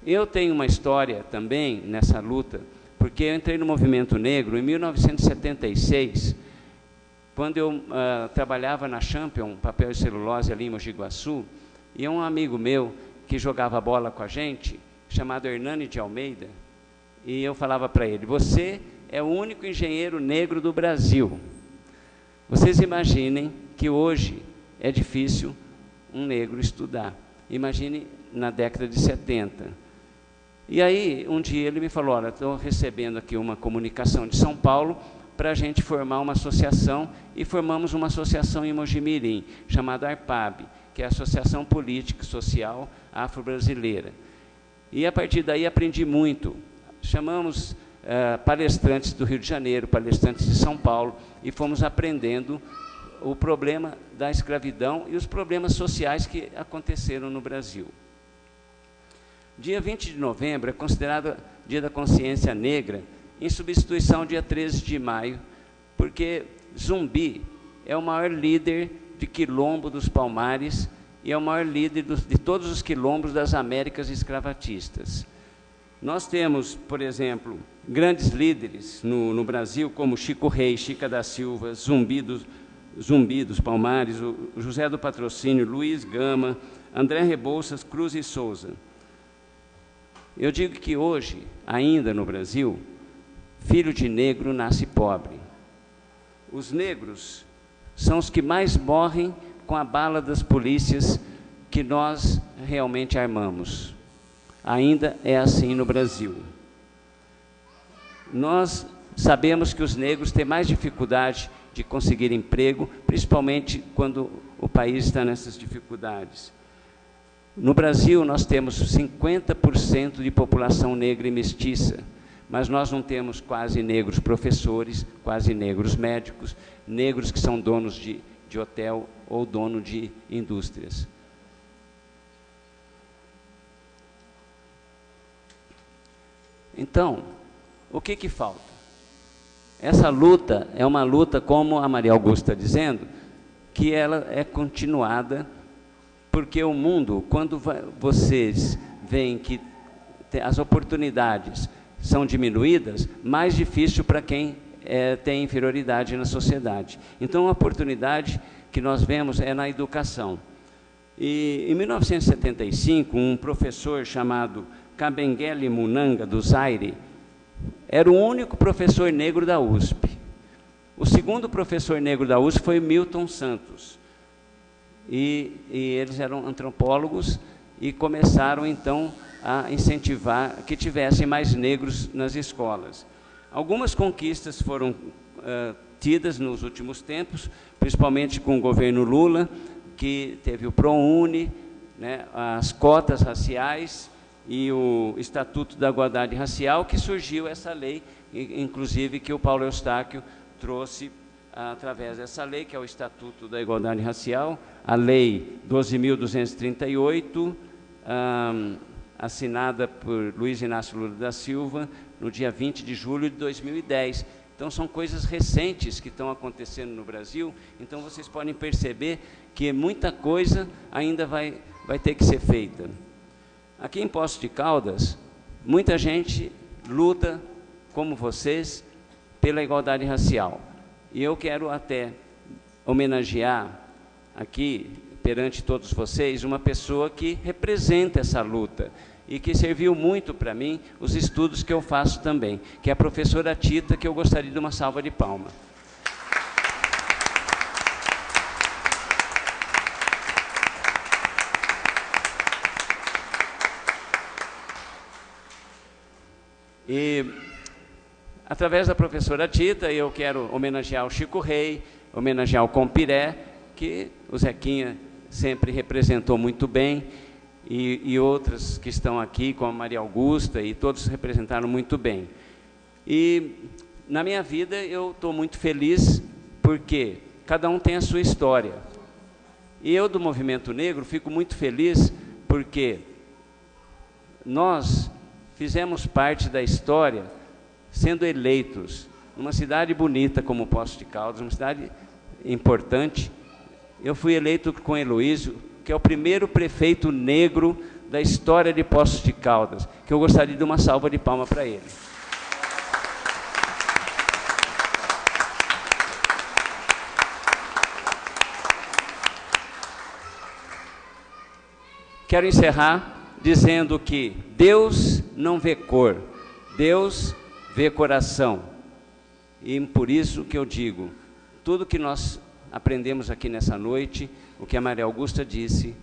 eu tenho uma história também nessa luta, porque eu entrei no movimento negro em 1976, quando eu trabalhava na Champion, papel e celulose ali em Mogi Guaçu, e um amigo meu que jogava bola com a gente, chamado Hernani de Almeida, e eu falava para ele: você é o único engenheiro negro do Brasil. Vocês imaginem que hoje é difícil um negro estudar. Imagine na década de 70. E aí, um dia ele me falou: olha, estou recebendo aqui uma comunicação de São Paulo para a gente formar uma associação, e formamos uma associação em Mogi-mirim, chamada ARPAB, que é a Associação Política e Social Afro-Brasileira. E a partir daí aprendi muito. Chamamos palestrantes do Rio de Janeiro, palestrantes de São Paulo, e fomos aprendendo o problema da escravidão e os problemas sociais que aconteceram no Brasil. Dia 20 de novembro é considerado Dia da Consciência Negra, em substituição ao dia 13 de maio, porque Zumbi é o maior líder de quilombo dos Palmares e é o maior líder de todos os quilombos das Américas escravatistas. Nós temos, por exemplo, grandes líderes no Brasil, como Chico Rei, Chica da Silva, Zumbi dos Palmares, o José do Patrocínio, Luiz Gama, André Rebouças, Cruz e Souza. Eu digo que hoje, ainda no Brasil, filho de negro nasce pobre. Os negros são os que mais morrem com a bala das polícias que nós realmente armamos. Ainda é assim no Brasil. Nós sabemos que os negros têm mais dificuldade de conseguir emprego, principalmente quando o país está nessas dificuldades. No Brasil, nós temos 50% de população negra e mestiça, mas nós não temos quase negros professores, quase negros médicos, negros que são donos de hotel ou dono de indústrias. Então, o que falta? Essa luta é uma luta, como a Maria Augusta está dizendo, que ela é continuada, porque o mundo, quando vocês veem que as oportunidades são diminuídas, mais difícil para quem tem inferioridade na sociedade. Então, a oportunidade que nós vemos é na educação. E, em 1975, um professor chamado Kabengele Munanga, do Zaire, era o único professor negro da USP. O segundo professor negro da USP foi Milton Santos. E eles eram antropólogos e começaram, então, a incentivar que tivessem mais negros nas escolas. Algumas conquistas foram tidas nos últimos tempos, principalmente com o governo Lula, que teve o ProUni, né, as cotas raciais e o Estatuto da Igualdade Racial, que surgiu essa lei, inclusive que o Paulo Eustáquio trouxe através dessa lei, que é o Estatuto da Igualdade Racial, a Lei 12.238, assinada por Luiz Inácio Lula da Silva, no dia 20 de julho de 2010. Então, são coisas recentes que estão acontecendo no Brasil, então vocês podem perceber que muita coisa ainda vai ter que ser feita. aqui em Poços de Caldas, muita gente luta, como vocês, pela igualdade racial. E eu quero até homenagear aqui, perante todos vocês, uma pessoa que representa essa luta e que serviu muito para mim os estudos que eu faço também, que é a professora Tita, que eu gostaria de uma salva de palmas. E, através da professora Tita, eu quero homenagear o Chico Rei, homenagear o Compiré, que o Zequinha sempre representou muito bem, e outras que estão aqui, como a Maria Augusta, e todos representaram muito bem. E, na minha vida, eu estou muito feliz, porque cada um tem a sua história. E eu, do Movimento Negro, fico muito feliz, porque nós fizemos parte da história sendo eleitos numa cidade bonita como Poços de Caldas, uma cidade importante. Eu fui eleito com Heloísio, que é o primeiro prefeito negro da história de Poços de Caldas, que eu gostaria de uma salva de palmas para ele. Quero encerrar dizendo que Deus não vê cor, Deus vê coração. E por isso que eu digo, tudo que nós aprendemos aqui nessa noite, o que a Maria Augusta disse,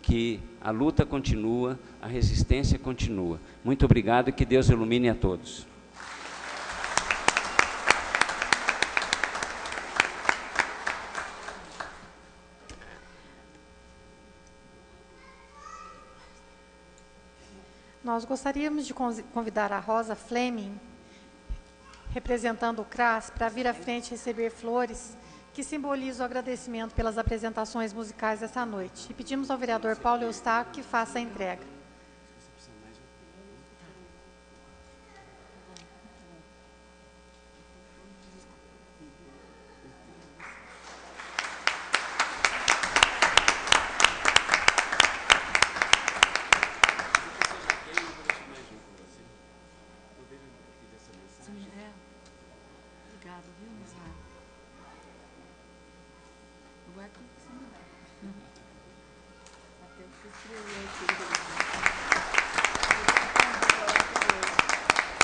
que a luta continua, a resistência continua. Muito obrigado e que Deus ilumine a todos. Nós gostaríamos de convidar a Rosa Fleming, representando o CRAS, para vir à frente receber flores que simbolizam o agradecimento pelas apresentações musicais dessa noite. E pedimos ao vereador Paulo Eustáquio que faça a entrega.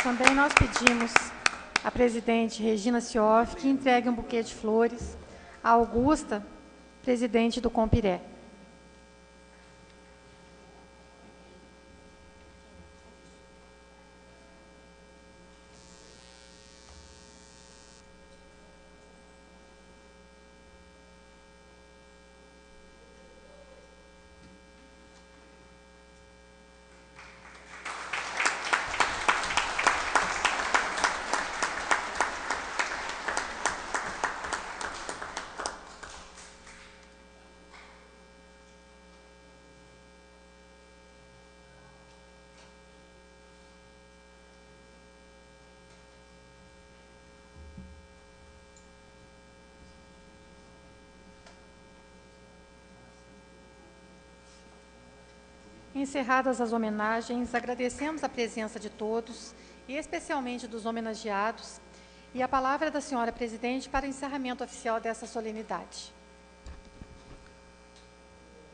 Também nós pedimos à presidente Regina Sioff que entregue um buquê de flores à Augusta, presidente do Compiré. Encerradas as homenagens, agradecemos a presença de todos, e especialmente dos homenageados, e a palavra da senhora presidente para o encerramento oficial dessa solenidade.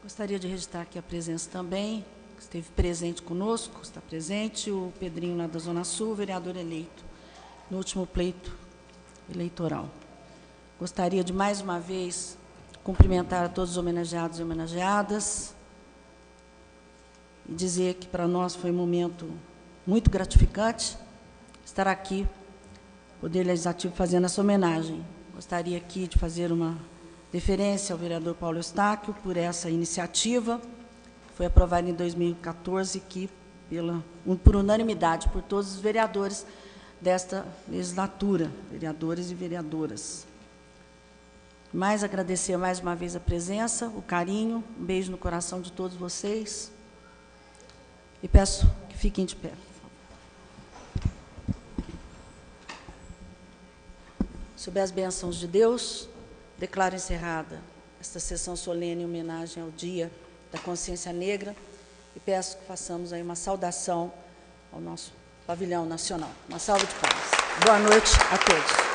Gostaria de registrar aqui a presença também, que esteve presente conosco, está presente, o Pedrinho lá da Zona Sul, vereador eleito no último pleito eleitoral. Gostaria de, mais uma vez, cumprimentar a todos os homenageados e homenageadas, e dizer que para nós foi um momento muito gratificante estar aqui, Poder Legislativo, fazendo essa homenagem. Gostaria aqui de fazer uma deferência ao vereador Paulo Eustáquio por essa iniciativa, que foi aprovada em 2014, que por unanimidade, por todos os vereadores desta legislatura, vereadores e vereadoras. Mais agradecer mais uma vez a presença, o carinho, um beijo no coração de todos vocês. E peço que fiquem de pé. Sob as bênçãos de Deus, declaro encerrada esta sessão solene em homenagem ao Dia da Consciência Negra e peço que façamos aí uma saudação ao nosso pavilhão nacional. Uma salva de palmas. Boa noite a todos.